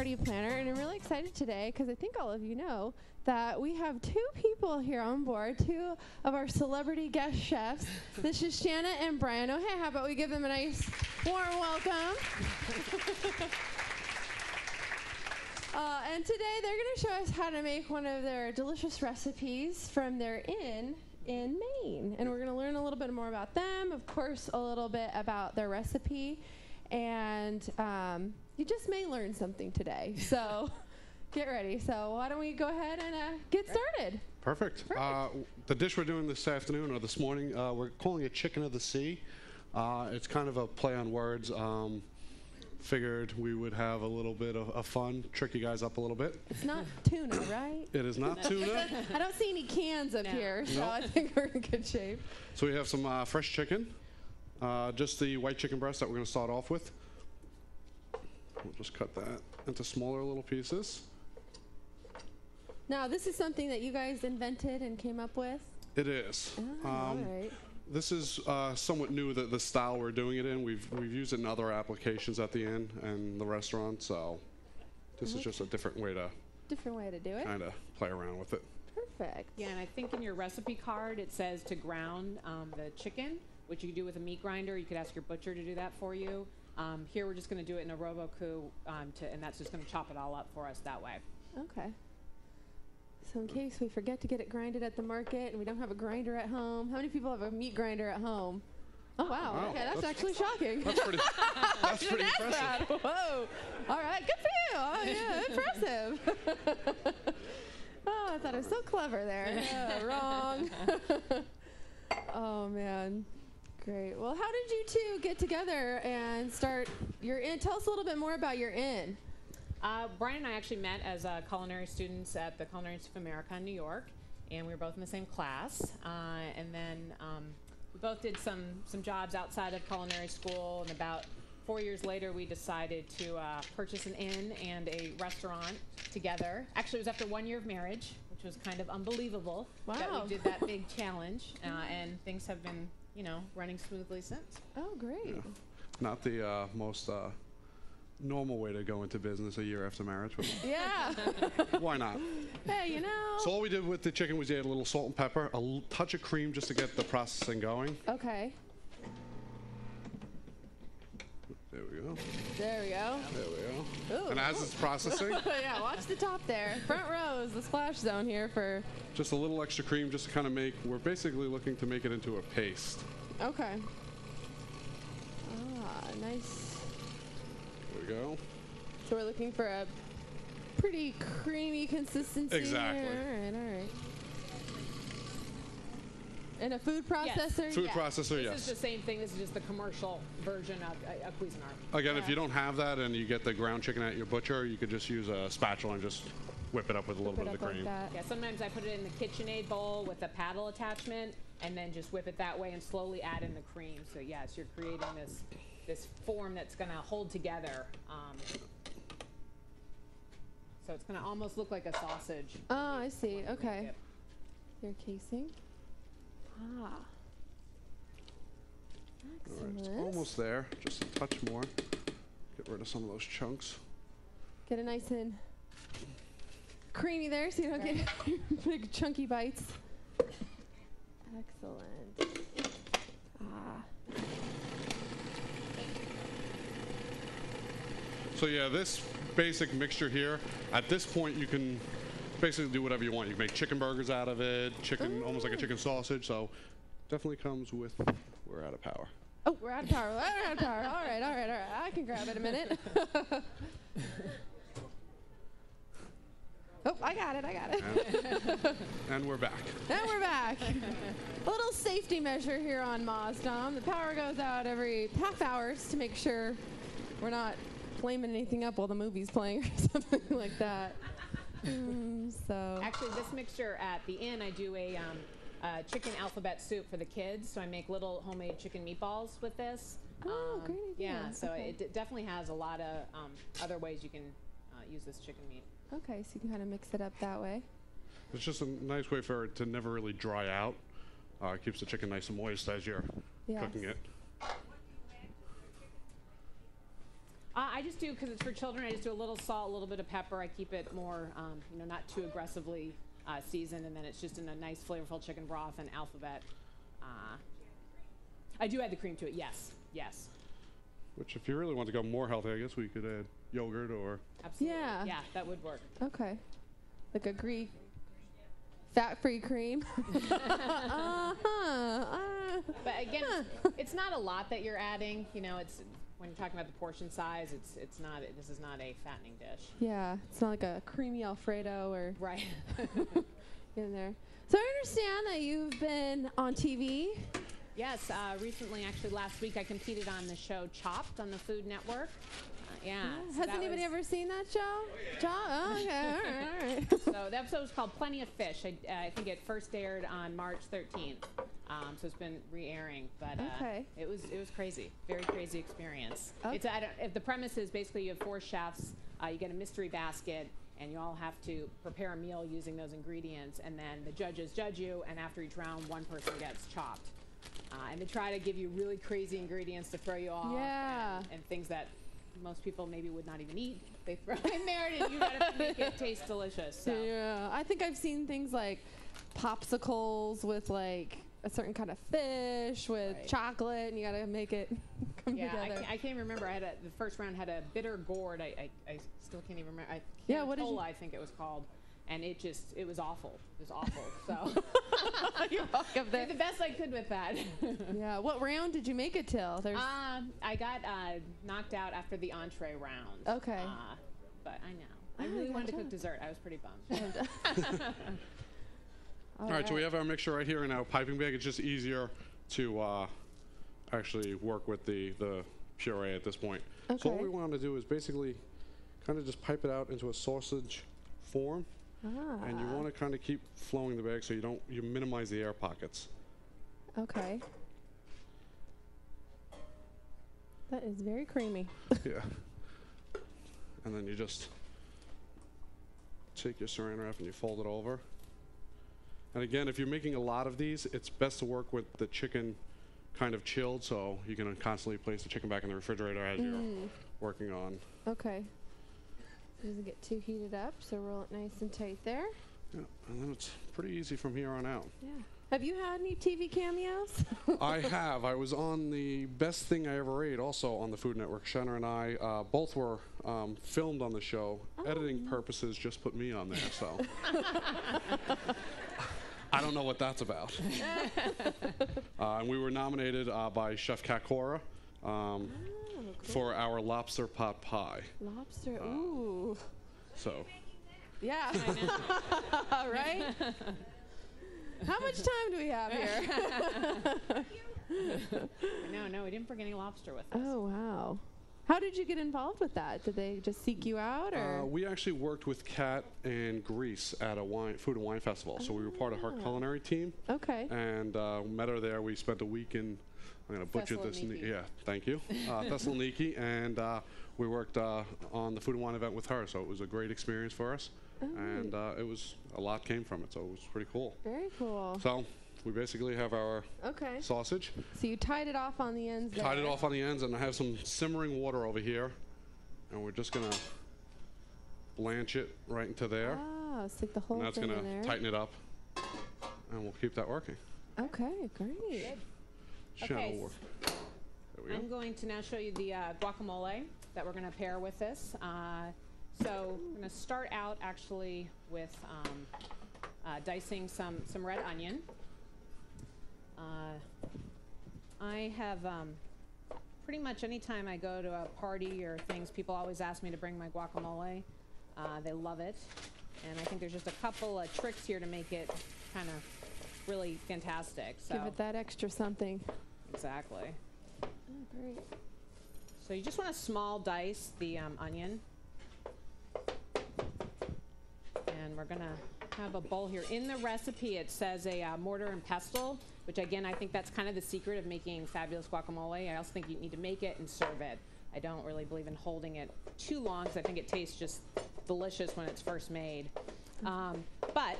party planner, and I'm really excited today because I think all of you know that we have two people here on board, two of our celebrity guest chefs. This is Shanna and Brian. Oh, hey, how about we give them a nice warm welcome? And today they're going to show us how to make one of their delicious recipes from their inn in Maine. And we're going to learn a little bit more about them, of course, a little bit about their recipe. And you just may learn something today. So get ready. So why don't we go ahead and get started? Perfect. The dish we're doing this afternoon or this morning, we're calling it chicken of the sea. It's kind of a play on words. Figured we would have a little bit of fun, trick you guys up a little bit. It's not tuna, right? It is not tuna. I don't see any cans up here, so I think we're in good shape. So we have some fresh chicken, just the white chicken breast that we're going to start off with. We'll just cut that into smaller little pieces. Now, this is something that you guys invented and came up with? It is. Oh, all right. This is somewhat new, the style we're doing it in. We've used it in other applications at the inn and the restaurant, so this is just a different way to do it. Kind of play around with it. Perfect. Yeah, and I think in your recipe card it says to ground the chicken, which you can do with a meat grinder. You could ask your butcher to do that for you. Here we're just going to do it in a Robocoup, and that's just going to chop it all up for us that way. Okay. So in case we forget to get it grinded at the market and we don't have a grinder at home, how many people have a meat grinder at home? Oh, wow. Okay, that's actually shocking. That's pretty impressive. That. Whoa. All right, good for you. Oh, yeah, impressive. Oh, I thought I was so clever there. Wrong. Oh, man. Great. Well, how did you two get together and start your inn? Tell us a little bit more about your inn. Brian and I actually met as culinary students at the Culinary Institute of America in New York, and we were both in the same class. And then we both did some jobs outside of culinary school, and about 4 years later we decided to purchase an inn and a restaurant together. Actually, it was after 1 year of marriage, which was kind of unbelievable that we did that big challenge, and things have been, running smoothly since. Oh, great. Yeah. Not the most normal way to go into business a year after marriage, but yeah. Why not? Hey, So all we did with the chicken was add a little salt and pepper, a touch of cream just to get the processing going. Okay. There we go. There we go. There we go. Ooh. And as it's processing, yeah, watch the top there. Front row is the splash zone here for just a little extra cream just to kind of we're basically looking to make it into a paste. Okay. Ah, nice. There we go. So we're looking for a pretty creamy consistency. Exactly. All right. And a food processor? Yes. Food processor, yes. This is the same thing. This is just the commercial version of Cuisinart. Again, if you don't have that and you get the ground chicken at your butcher, you could just use a spatula and just whip it up with a little bit of the cream. Like yeah, sometimes I put it in the KitchenAid bowl with a paddle attachment and then just whip it that way and slowly add in the cream. So yes, you're creating this form that's going to hold together. So it's going to almost look like a sausage. Oh, I see. Okay. Your casing. Ah. Excellent. All right, it's almost there. Just a touch more. Get rid of some of those chunks. Get it nice and creamy there so you don't get big chunky bites. Excellent. Ah. So yeah, this basic mixture here, at this point you can basically do whatever you want. You can make chicken burgers out of it, almost like a chicken sausage, so definitely comes with, we're out of power. Oh, we're out of power. We're out of power. All right. I can grab it a minute. Oh, I got it. And we're back. And we're back. A little safety measure here on Mazdom. The power goes out every half hours to make sure we're not flaming anything up while the movie's playing or something like that. So actually, this mixture at the inn, I do a chicken alphabet soup for the kids. So I make little homemade chicken meatballs with this. Oh, great idea. Yeah, so it definitely has a lot of other ways you can use this chicken meat. Okay, so you can kind of mix it up that way. It's just a nice way for it to never really dry out. It keeps the chicken nice and moist as you're cooking it. I just do, because it's for children, I just do a little salt, a little bit of pepper. I keep it more, not too aggressively seasoned, and then it's just in a nice flavorful chicken broth and alphabet. I do add the cream to it, yes. Which, if you really want to go more healthy, I guess we could add yogurt or... Absolutely. Yeah. Yeah, that would work. Okay. Like a Greek fat-free cream. But again, it's not a lot that you're adding. It's when you're talking about the portion size, it's not. This is not a fattening dish. Yeah, it's not like a creamy Alfredo or Right. in there. So I understand that you've been on TV. Yes, recently, actually last week, I competed on the show Chopped on the Food Network. So Has anybody ever seen that show? Oh, okay, all right. So the episode was called Plenty of Fish. I think it first aired on March 13th. So it's been re-airing, but it was crazy, very crazy experience. Okay. The premise is basically you have 4 chefs, you get a mystery basket, and you all have to prepare a meal using those ingredients, and then the judges judge you, and after each round, one person gets chopped. And they try to give you really crazy ingredients to throw you off, and things that most people maybe would not even eat. They throw in there, and you gotta make it taste delicious. So. Yeah, I think I've seen things like popsicles with like a certain kind of fish with chocolate, and you gotta make it come together. I can't remember. The first round had a bitter gourd. I still can't even remember. What did you? I think it was called. And it was awful. It was awful. So you're welcome. Did the best I could with that. Yeah. What round did you make it till? I got knocked out after the entree round. Okay. But I know. I really wanted to cook dessert. I was pretty bummed. All right, so we have our mixture right here in our piping bag. It's just easier to actually work with the puree at this point. Okay. So what we want to do is basically kind of just pipe it out into a sausage form. And you want to kind of keep flowing the bag so you minimize the air pockets. Okay. That is very creamy. Yeah. And then you just take your saran wrap and you fold it over. And again, if you're making a lot of these, it's best to work with the chicken kind of chilled, so you can constantly place the chicken back in the refrigerator as you're working on. Okay. It doesn't get too heated up, so roll it nice and tight there. Yeah, and then it's pretty easy from here on out. Yeah. Have you had any TV cameos? I have. I was on the Best Thing I Ever Ate, also on the Food Network. Shanna and I both were filmed on the show. Editing purposes just put me on there, so. I don't know what that's about. And we were nominated by Chef Kakora. For our lobster pot pie. Lobster, ooh. So. Yeah. Right? How much time do we have here? No, we didn't bring any lobster with us. Oh, wow. How did you get involved with that? Did they just seek you out, or? We actually worked with Kat and Greece at a food and wine festival. So we were part of her culinary team. Okay. And met her there. We spent a week in, I'm going to butcher this. Yeah, thank you. Thessaloniki. And we worked on the food and wine event with her. So it was a great experience for us. And a lot came from it. So it was pretty cool. Very cool. So we basically have our sausage. So you tied it off on the ends there. Tied it off on the ends, and I have some simmering water over here. And we're just going to blanch it right into there. Oh, stick the whole and that's thing in there. going to tighten it up. And we'll keep that working. Okay, great. Shanna will work. There we go. I'm going to now show you the guacamole that we're going to pair with this. So we're going to start out actually with dicing some red onion. I have pretty much any time I go to a party or things, people always ask me to bring my guacamole. They love it. And I think there's just a couple of tricks here to make it kind of really fantastic. So give it that extra something. Exactly. Oh, great. So you just want to small dice the onion. And we're going to have a bowl here. In the recipe, it says a mortar and pestle, which again, I think that's kind of the secret of making fabulous guacamole. I also think you need to make it and serve it. I don't really believe in holding it too long because I think it tastes just delicious when it's first made. But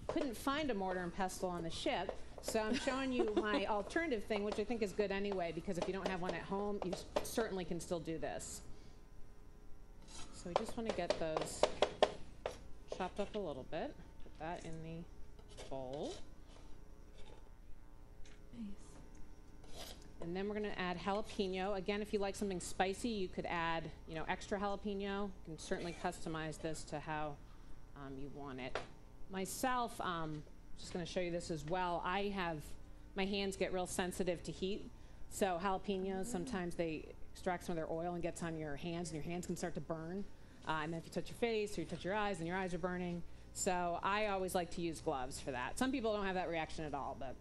couldn't find a mortar and pestle on the ship, So I'm showing you my alternative thing, which I think is good anyway, because if you don't have one at home, you certainly can still do this. So we just want to get those chopped up a little bit. Put that in the bowl. Nice. And then we're going to add jalapeno. Again, if you like something spicy, you could add, extra jalapeno. You can certainly customize this to how you want it. Myself, just going to show you this as well. My hands get real sensitive to heat. So jalapenos, sometimes they extract some of their oil and gets on your hands, and your hands can start to burn. And then if you touch your face or you touch your eyes, then your eyes are burning. So I always like to use gloves for that. Some people don't have that reaction at all, but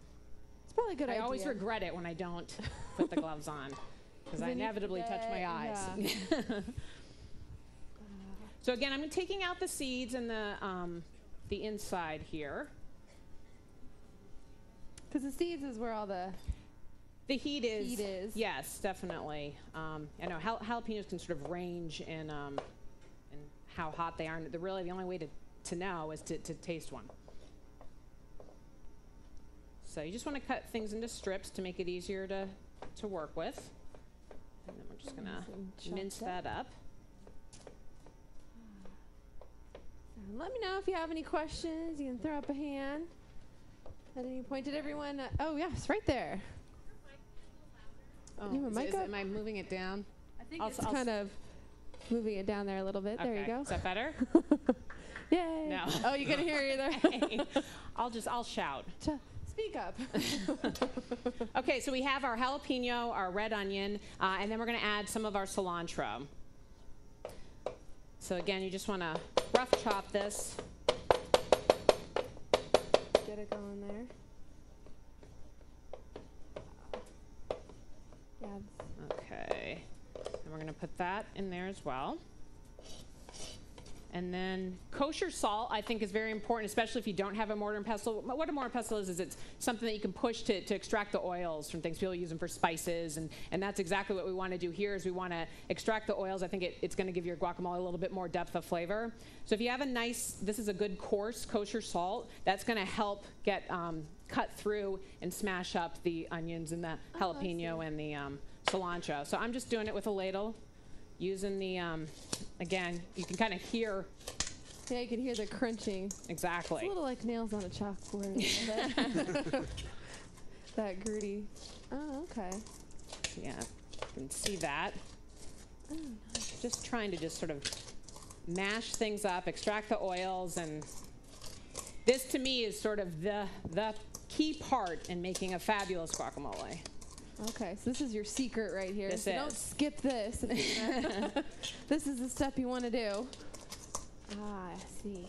It's probably a good I idea. always regret it when I don't put the gloves on, because I inevitably touch my eyes. Yeah. So again, I'm taking out the seeds and the inside here. Because the seeds is where all the heat is. heat is. Yes, definitely. I know jalapenos can sort of range in how hot they are. And the only way to know is to taste one. So you just want to cut things into strips to make it easier to work with. And then we're just going to mince that up. Let me know if you have any questions. You can throw up a hand at any point. Did everyone? Oh, yes, right there. Oh, You have a mic up? am I moving it down? I think it's kind of moving it down there a little bit. Okay. There you go. Is that better? Yay. No. Oh, you can hear either. I'll shout. Speak up. Okay, so we have our jalapeno, our red onion, and then we're going to add some of our cilantro. So again, you just want to rough chop this. Get it going there. Yeah. Okay, and we're going to put that in there as well. And then kosher salt, I think, is very important, especially if you don't have a mortar and pestle. What a mortar and pestle is it's something that you can push to extract the oils from things. People use them for spices, and that's exactly what we want to do here is we want to extract the oils. I think it's going to give your guacamole a little bit more depth of flavor. So if you have this is a good coarse kosher salt, that's going to help get cut through and smash up the onions and the jalapeno and the cilantro. So I'm just doing it with a ladle. Using the, again, you can kind of hear. Yeah, you can hear the crunching. Exactly. It's a little like nails on a chalkboard. A little bit. That gritty. Oh, okay. Yeah, you can see that. Oh, nice. Just trying to just sort of mash things up, extract the oils, and this to me is sort of the key part in making a fabulous guacamole. Okay, so this is your secret right here. This so is. Don't skip this. This is the step you want to do. I see.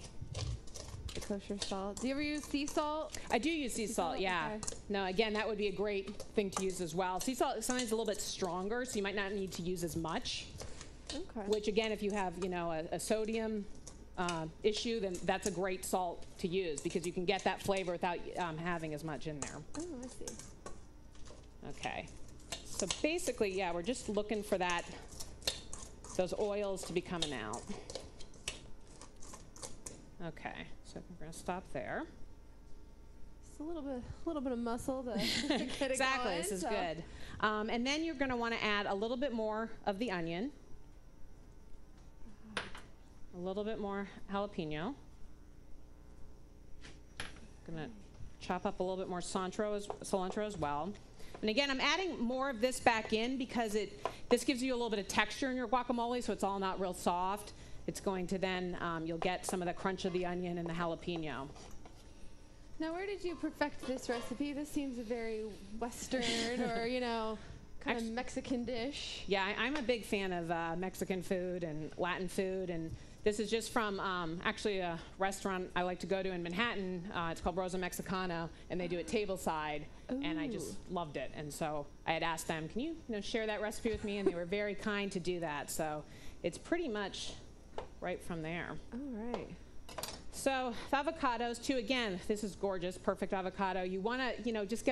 The kosher salt. Do you ever use sea salt? I do use sea salt, yeah. Okay. No, again, that would be a great thing to use as well. Sea salt is sometimes a little bit stronger, so you might not need to use as much. Okay. Which, again, if you have, a sodium issue, then that's a great salt to use because you can get that flavor without having as much in there. Oh, I see. Okay, so basically, yeah, we're just looking for those oils to be coming out. Okay, so we're going to stop there. Just a little bit of muscle to get it Exactly, going, this is so. good. And then you're going to want to add a little bit more of the onion, a little bit more jalapeno. Going to chop up a little bit more cilantro as well. And again, I'm adding more of this back in because this gives you a little bit of texture in your guacamole, so it's all not real soft. It's going to then, you'll get some of the crunch of the onion and the jalapeno. Now, where did you perfect this recipe? This seems a very Western or, kind of Mexican dish. Yeah, I'm a big fan of Mexican food and Latin food, and this is just from actually a restaurant I like to go to in Manhattan. It's called Rosa Mexicano, and they do it tableside, and I just loved it. And so I had asked them, can you, share that recipe with me? And they were very kind to do that. So it's pretty much right from there. All right. So the avocados too. Again, this is gorgeous, perfect avocado. You want to, just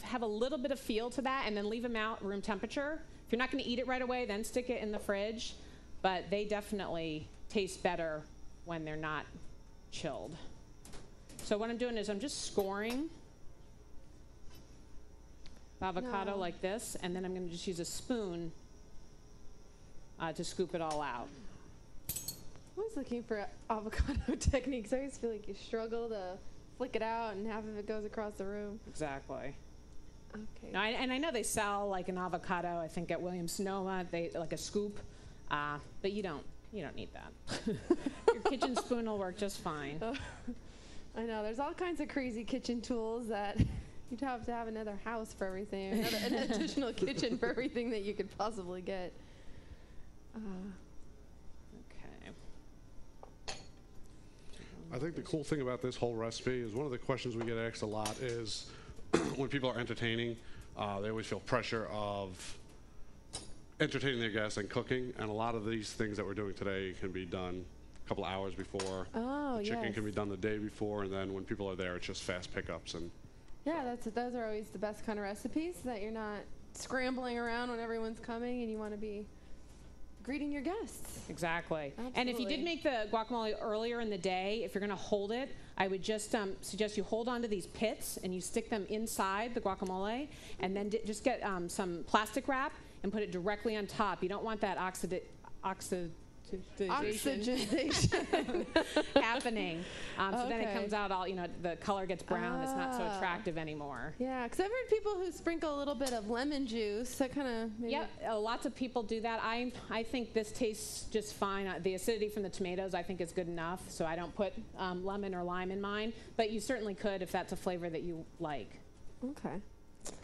have a little bit of feel to that, and then leave them out room temperature. If you're not going to eat it right away, then stick it in the fridge. But they definitely taste better when they're not chilled. So what I'm doing is I'm just scoring avocado No. like this, and then I'm going to just use a spoon to scoop it all out. I'm always looking for avocado techniques. I always feel like you struggle to flick it out and half of it goes across the room. Exactly. Okay. Now, and I know they sell like an avocado, I think at Williams-Sonoma, they like a scoop, but you don't need that. Your kitchen spoon will work just fine. Oh, I know. There's all kinds of crazy kitchen tools that you'd have to have another house for everything, an additional kitchen for everything that you could possibly get. Okay. I think the cool thing about this whole recipe is one of the questions we get asked a lot is when people are entertaining, they always feel pressure of entertaining their guests and cooking, and a lot of these things that we're doing today can be done a couple hours before. Oh, The chicken yes. can be done the day before, and then when people are there, it's just fast pickups. And Yeah, those are always the best kind of recipes, that you're not scrambling around when everyone's coming and you want to be greeting your guests. Exactly. And if you did Absolutely. make the guacamole earlier in the day, if you're going to hold it, I would just suggest you hold onto these pits and you stick them inside the guacamole, and then just get some plastic wrap and put it directly on top. You don't want that oxidization happening. So then it Okay. comes out all, the color gets brown. It's not so Ah. attractive anymore. Yeah, because I've heard people who sprinkle a little bit of lemon juice. That kind of maybe. Yep, lots of people do that. I think this tastes just fine. The acidity from the tomatoes I think is good enough, so I don't put lemon or lime in mine. But you certainly could if that's a flavor that you like. Okay. Okay.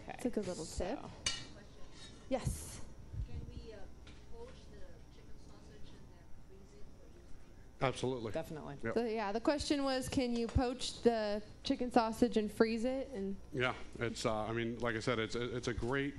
That's a good little tip. So- Yes. Can we poach the chicken sausage and then freeze it for use later? absolutely. Definitely. Yep. The question was, can you poach the chicken sausage and freeze it? And Yeah, it's. I mean, like I said, it's a great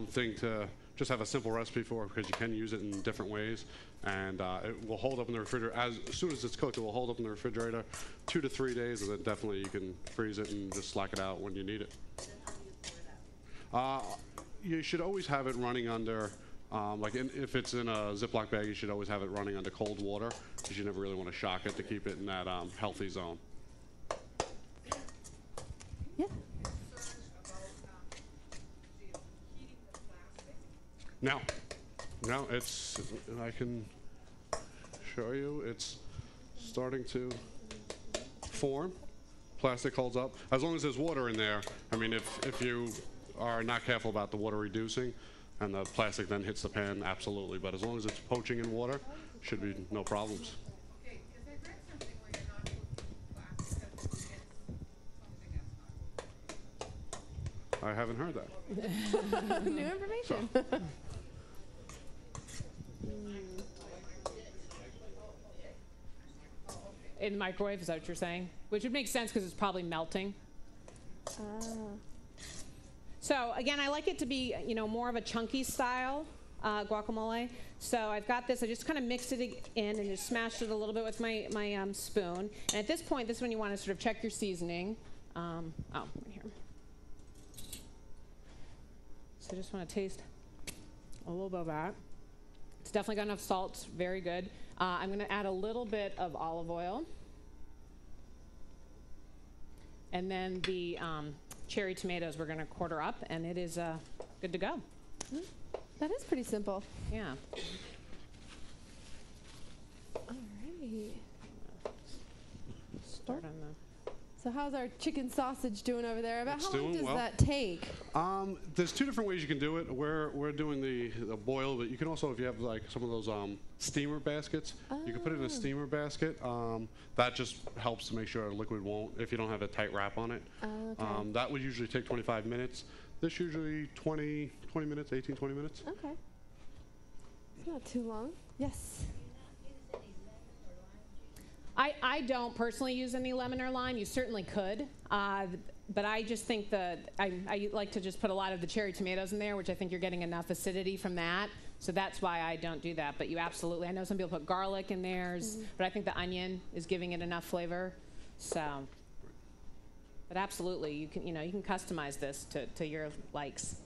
thing to just have a simple recipe for, because you can use it in different ways, and it will hold up in the refrigerator. As soon as it's cooked, it will hold up in the refrigerator 2 to 3 days, and then definitely you can freeze it and just slack it out when you need it. Then how do you pour it out? You should always have it running under, if it's in a Ziploc bag, you should always have it running under cold water, because you never really want to shock it to keep it in that healthy zone. yeah. No, it's, I can show you, it's starting to form. Plastic holds up. As long as there's water in there, I mean, if you are not careful about the water reducing and the plastic then hits the pan, absolutely. But as long as it's poaching in water, should be no problems. Okay, because I read something where you're not supposed to put plastic because something gets hot. I haven't heard that. New information. In the microwave, is that what you're saying? Which would make sense because it's probably melting. So again, I like it to be, more of a chunky style guacamole. So I've got this. I just kind of mixed it in and just smashed it a little bit with my spoon. And at this point, this is when you want to sort of check your seasoning. Right here. So I just want to taste a little bit of that. It's definitely got enough salt. It's very good. I'm going to add a little bit of olive oil. And then the cherry tomatoes we're going to quarter up, and it is good to go. That is pretty simple. Yeah. All right. Start on So how's our chicken sausage doing over there? About It's how long doing does well. that take? There's 2 different ways you can do it. We're doing the boil, but you can also, if you have like some of those steamer baskets, you can put it in a steamer basket. That just helps to make sure the liquid won't, if you don't have a tight wrap on it. Okay. That would usually take 25 minutes. This usually 20 minutes, 18, 20 minutes. Okay. It's not too long. Yes. I don't personally use any lemon or lime. You certainly could. But I just think that I like to just put a lot of the cherry tomatoes in there, which I think you're getting enough acidity from that. So that's why I don't do that. But you absolutely, I know some people put garlic in theirs, but I think the onion is giving it enough flavor. So, but absolutely, you can customize this to your likes.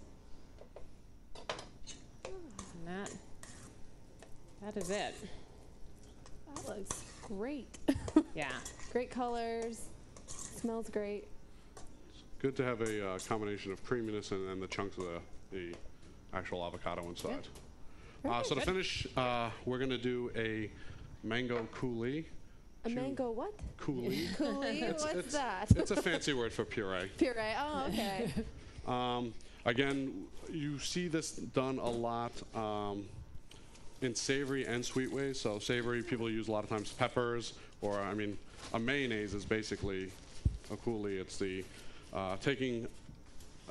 And that is it. That looks great. Yeah. Great colors. Smells great. good to have a combination of creaminess and then the chunks of the actual avocado inside. So to finish, we're going to do a mango coulis. A mango what? Coulis. Coulis? What's that? It's a fancy word for puree. Puree. Oh, okay. Again, you see this done a lot in savory and sweet ways. So savory, people use a lot of times peppers, or I mean, a mayonnaise is basically a coulis. It's the taking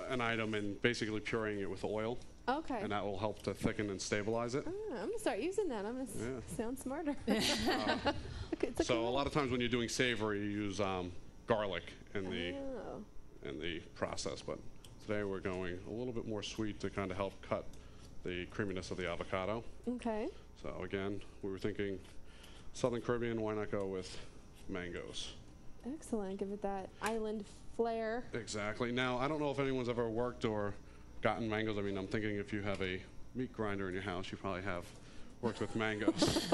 an item and basically pureeing it with oil. Okay. And that will help to thicken and stabilize it. I'm gonna start using that. I'm gonna sound smarter. So a lot of times when you're doing savory, you use garlic in the process. But today we're going a little bit more sweet to kind of help cut the creaminess of the avocado. Okay. So again, we were thinking Southern Caribbean. Why not go with mangoes? Excellent. Give it that island flair. Exactly. Now I don't know if anyone's ever worked or gotten mangoes. I mean, I'm thinking if you have a meat grinder in your house, you probably have worked with mangoes.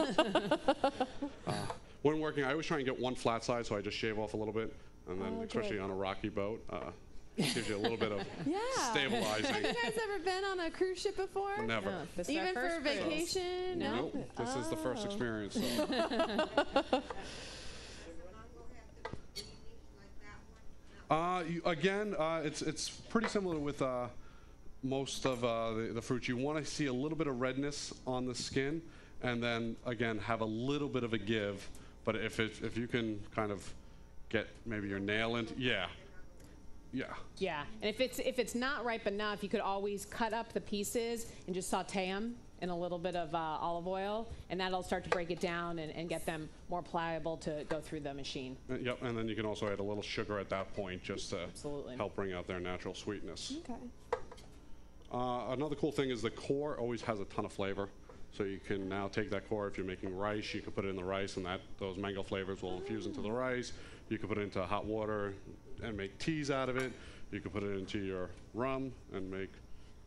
When working, I always try and get one flat side, so I just shave off a little bit, and then especially on a rocky boat, gives you a little bit of stabilizing. Have you guys ever been on a cruise ship before? Never. No, this is Even our for first cruise. vacation? No. Nope. This is the first experience. So. One will have to be greenish like that one. It's pretty similar with most of the fruits. You want to see a little bit of redness on the skin, and then again have a little bit of a give. But if you can kind of get maybe your nail into, yeah. Yeah, and if it's not ripe enough, you could always cut up the pieces and just saute them in a little bit of olive oil, and that'll start to break it down and get them more pliable to go through the machine. Yep, and then you can also add a little sugar at that point just to help bring out their natural sweetness. Okay. Another cool thing is the core always has a ton of flavor. So you can now take that core, if you're making rice, you can put it in the rice, and those mango flavors will infuse into the rice. You can put it into hot water and make teas out of it. You can put it into your rum and make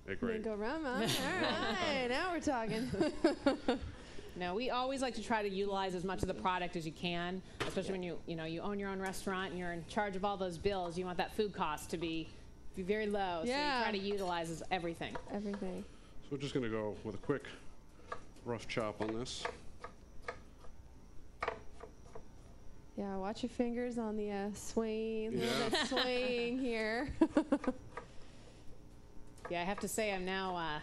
a great Mango rum, huh? All right, now we're talking. No, we always like to try to utilize as much of the product as you can, especially when you own your own restaurant and you're in charge of all those bills. You want that food cost to be very low, so you try to utilize everything. Everything. So we're just going to go with a quick rough chop on this. Yeah, watch your fingers on the swing, swing here. Yeah, I have to say I'm now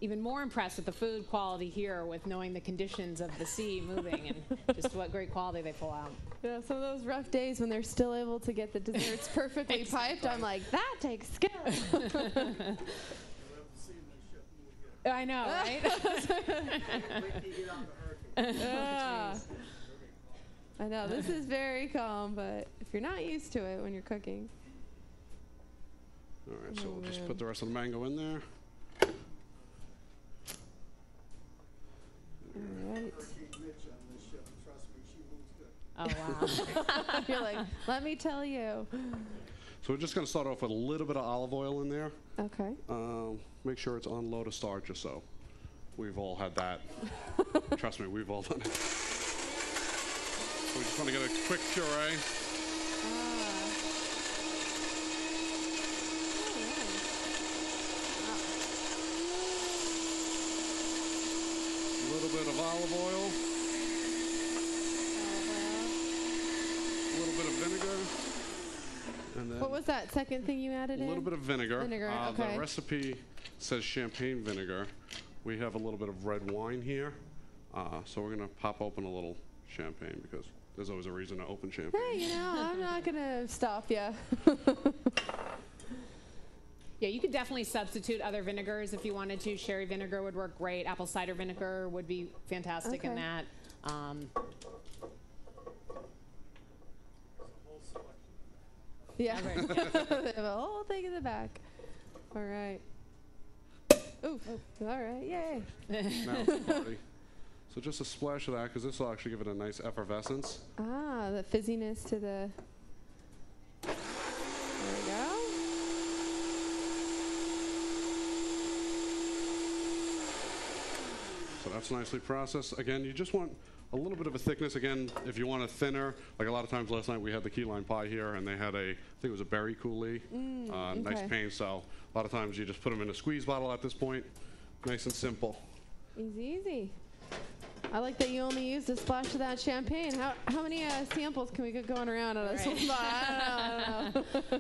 even more impressed with the food quality here with knowing the conditions of the sea moving and just what great quality they pull out. Yeah, some of those rough days when they're still able to get the desserts perfectly piped, I'm like, that takes skill. I know, right? I know, this is very calm, but if you're not used to it when you're cooking. All right, so we'll just put the rest of the mango in there. All right. Oh, wow. You're like, let me tell you. So we're just going to start off with a little bit of olive oil in there. Okay. Make sure it's on low to start, just so we've all had that. Trust me, we've all done it. So we just want to get a quick puree. A little bit of olive oil. A little bit of vinegar. And then What was that second thing you added in? a little bit of vinegar. Vinegar, okay. The recipe says champagne vinegar. We have a little bit of red wine here. So we're going to pop open a little champagne because there's always a reason to open champagne. Hey, I'm not going to stop you. Yeah, you could definitely substitute other vinegars if you wanted to. Sherry vinegar would work great. Apple cider vinegar would be fantastic in that. Yeah. They have a whole thing in the back. All right. Ooh. All right. Yay. Now it's the party. So just a splash of that because this will actually give it a nice effervescence. The fizziness to the... There we go. So that's nicely processed. Again, you just want a little bit of a thickness. Again, if you want it thinner, like a lot of times last night we had the key lime pie here, and they had I think it was a berry coulis, nice okay. pain. So a lot of times you just put them in a squeeze bottle at this point, nice and simple. Easy, easy. I like that you only used a splash of that champagne. How many samples can we get going around on this one? I don't know.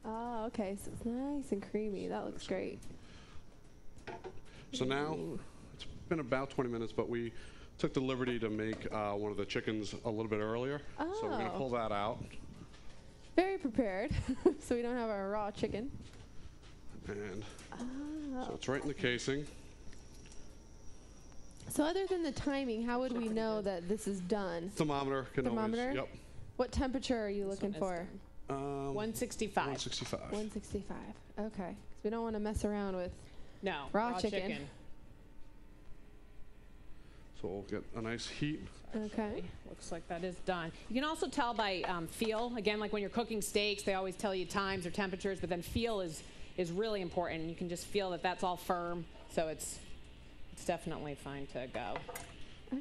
Oh, okay. So it's nice and creamy. That looks great. So now, it's been about 20 minutes, but we took the liberty to make one of the chickens a little bit earlier. Oh. So we're going to pull that out. Very prepared, so we don't have our raw chicken. And so it's right in the casing. So other than the timing, how would we know that this is done? Thermometer can Thermometer? always, yep. What temperature are you looking for? 165. 165. 165. Okay. 'Cause we don't want to mess around with No, raw chicken. So we'll get a nice heat. Okay. Looks like that is done. You can also tell by feel. Again, like when you're cooking steaks, they always tell you times or temperatures, but then feel is really important. You can just feel that that's all firm, so it's definitely fine to go.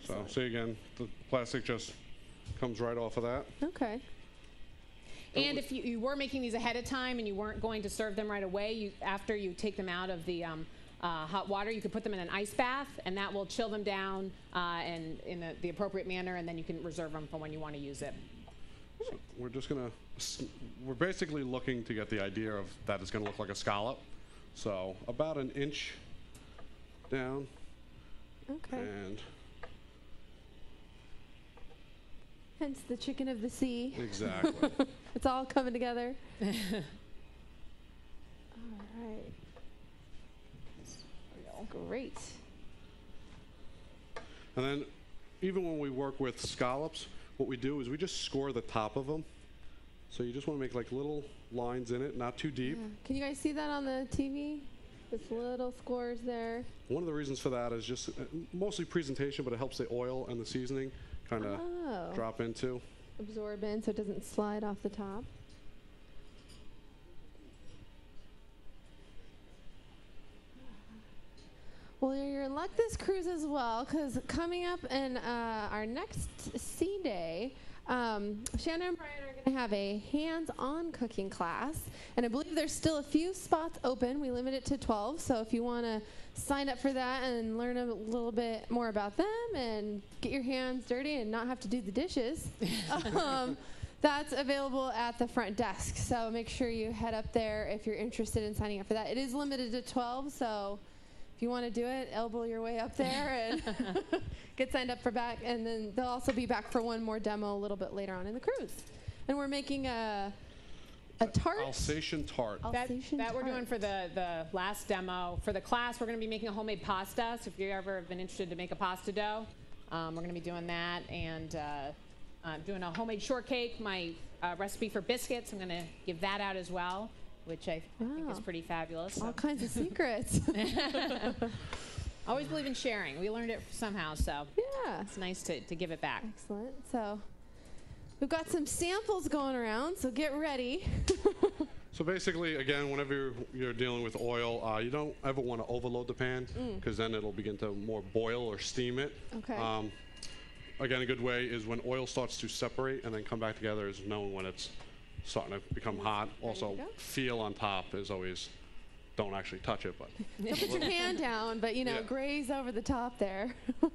So see again, the plastic just comes right off of that. Okay. And if you were making these ahead of time and you weren't going to serve them right away, after you take them out of the hot water, you could put them in an ice bath, and that will chill them down and in the appropriate manner, and then you can reserve them for when you want to use it. So we're just gonna, we're basically looking to get the idea of that it's gonna look like a scallop. So about an inch down. Okay. And Hence the chicken of the sea. exactly. It's all coming together. All right. Great. And then even when we work with scallops, what we do is we just score the top of them. So you just want to make like little lines in it, not too deep. Yeah. Can you guys see that on the TV? Just little scores there. One of the reasons for that is just mostly presentation, but it helps the oil and the seasoning kind of drop into. Absorb in so it doesn't slide off the top. Well, you're in luck this cruise as well, because coming up in our next sea day, Shanna and Brian are going to have a hands-on cooking class, and I believe there's still a few spots open. We limit it to 12, so if you want to sign up for that and learn a little bit more about them and get your hands dirty and not have to do the dishes, that's available at the front desk. So make sure you head up there if you're interested in signing up for that. It is limited to 12, so if you want to do it, elbow your way up there and get signed up for back. And then they'll also be back for one more demo a little bit later on in the cruise. And we're making a tart. Alsatian tart. That we're doing for the last demo. For the class, we're going to be making a homemade pasta. So if you ever have been interested to make a pasta dough, we're going to be doing that. And I'm doing a homemade shortcake. My recipe for biscuits, I'm going to give that out as well, which I think is pretty fabulous. All kinds of secrets. Always believe in sharing. We learned it somehow, so Yeah. it's nice to give it back. Excellent. So we've got some samples going around, so get ready. So basically, again, whenever you're dealing with oil, you don't ever want to overload the pan because then it'll begin to more boil or steam it. Okay. Again, a good way is when oil starts to separate and then come back together is knowing when it's starting to become hot. Also, to go. feel on top is always, don't actually touch it, but. Don't put your hand down, but, Yeah. graze over the top there. So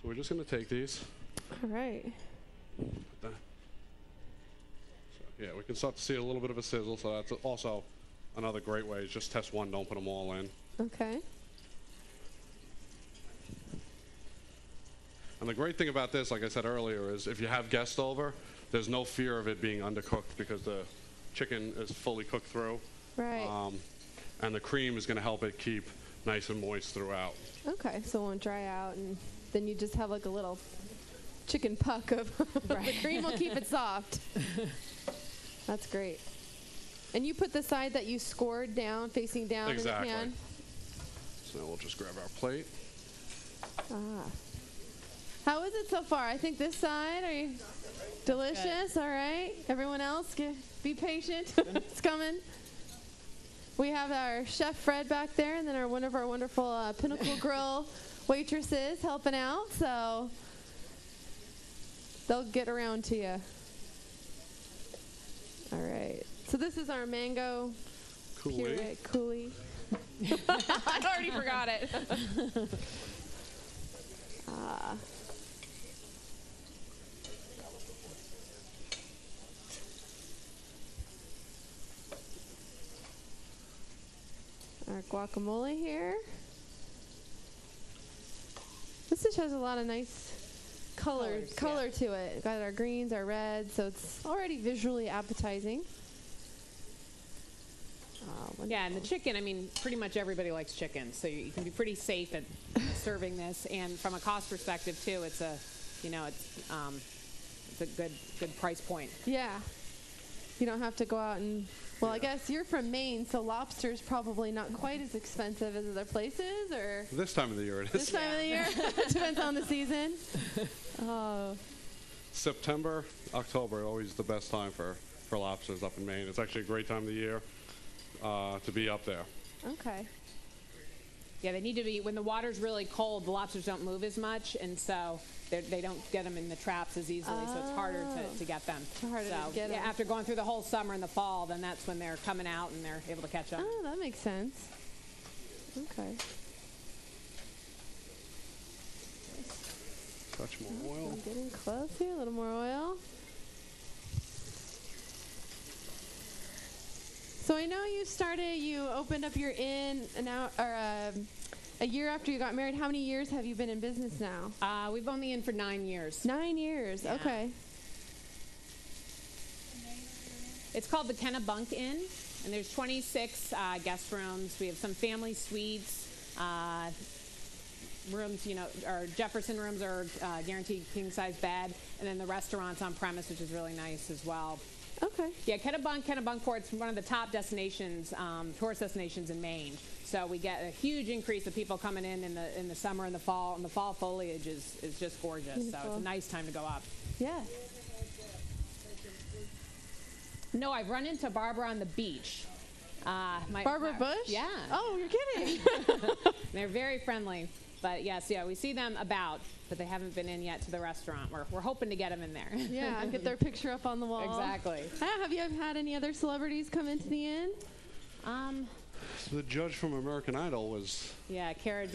we're just going to take these. All right. So, yeah, we can start to see a little bit of a sizzle, so that's also another great way is just test one, don't put them all in. Okay. And the great thing about this, like I said earlier, is if you have guests over, there's no fear of it being undercooked because the chicken is fully cooked through. Right. And the cream is going to help it keep nice and moist throughout. Okay, so it won't dry out, and then you just have like a little chicken puck of the cream will keep it soft. That's great. And you put the side that you scored down, facing down Exactly. in the pan? So now we'll just grab our plate. How is it so far? I think this side, are you delicious? All right. Everyone else, be patient. It's coming. We have our chef Fred back there, and then one of our wonderful Pinnacle Grill waitresses helping out. So they'll get around to you. All right. So this is our mango puree coulis. I already forgot it. Our guacamole here. This dish has a lot of nice color to it. Got our greens, our reds, so it's already visually appetizing. Yeah, and the chicken, I mean, pretty much everybody likes chicken, so you can be pretty safe at serving this. And from a cost perspective, too, it's a good price point. Yeah. You don't have to go out and, well, I guess you're from Maine, so lobster's probably not quite as expensive as other places, or? This time of the year it is. This time of the year? Depends on the season. Oh. September, October, always the best time for lobsters up in Maine. It's actually a great time of the year to be up there. Okay. Yeah, they need to be, when the water's really cold, the lobsters don't move as much, and so they don't get them in the traps as easily, so it's harder to get them. It's harder to get them. After going through the whole summer and the fall, then that's when they're coming out and they're able to catch them. Oh, that makes sense. Okay. Touch more oil. I'm getting close here, a little more oil. So I know you opened up your inn a year after you got married. How many years have you been in business now? We've owned the inn for 9 years. 9 years, Yeah. okay. It's called the Kennebunk Inn, and there's 26 guest rooms. We have some family suites. Rooms, our Jefferson rooms are guaranteed king-size bed, and then the restaurant's on premise, which is really nice as well. Okay. Yeah, Kennebunkport's one of the top destinations, tourist destinations in Maine. So we get a huge increase of people coming in the summer and the fall, and the fall foliage is just gorgeous. Beautiful. So it's a nice time to go up. Yeah. No, I've run into Barbara on the beach. Barbara Bush? Yeah. Oh, you're kidding. They're very friendly. But yes, we see them about, but they haven't been in yet to the restaurant. We're hoping to get them in there. Yeah, get their picture up on the wall. Exactly. Have you had any other celebrities come into the inn? The judge from American Idol was... Yeah, Cara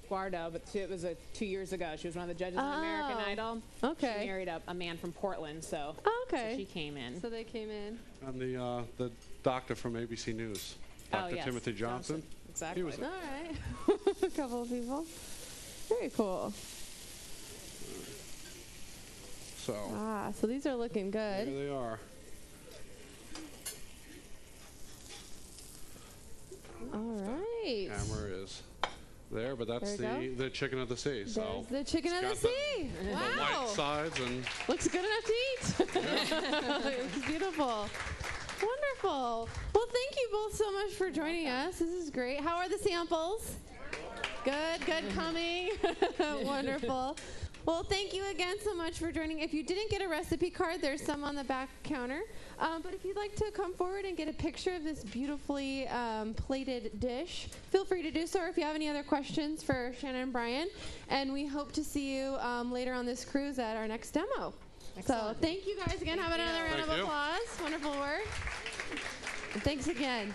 Guardo, but it was 2 years ago. She was one of the judges on American Idol. Okay. She married a man from Portland, so, okay. So she came in. So they came in. And the doctor from ABC News, Dr. Yes. Timothy Johnson. Exactly. He was All right. A couple of people. Very cool. So these are looking good. There they are. All right. Camera is there, but that's There the chicken of the sea. So there's the chicken of the got sea. the Wow. white sides and Looks good enough to eat. It's beautiful. Wonderful. Well, thank you both so much for joining us. This is great. How are the samples? Good coming. Wonderful. Well, thank you again so much for joining. If you didn't get a recipe card, there's some on the back counter. But if you'd like to come forward and get a picture of this beautifully plated dish, feel free to do so. Or if you have any other questions for Shanna and Brian. And we hope to see you later on this cruise at our next demo. Excellent. So thank you guys again. Have another round of applause. Wonderful work. And thanks again.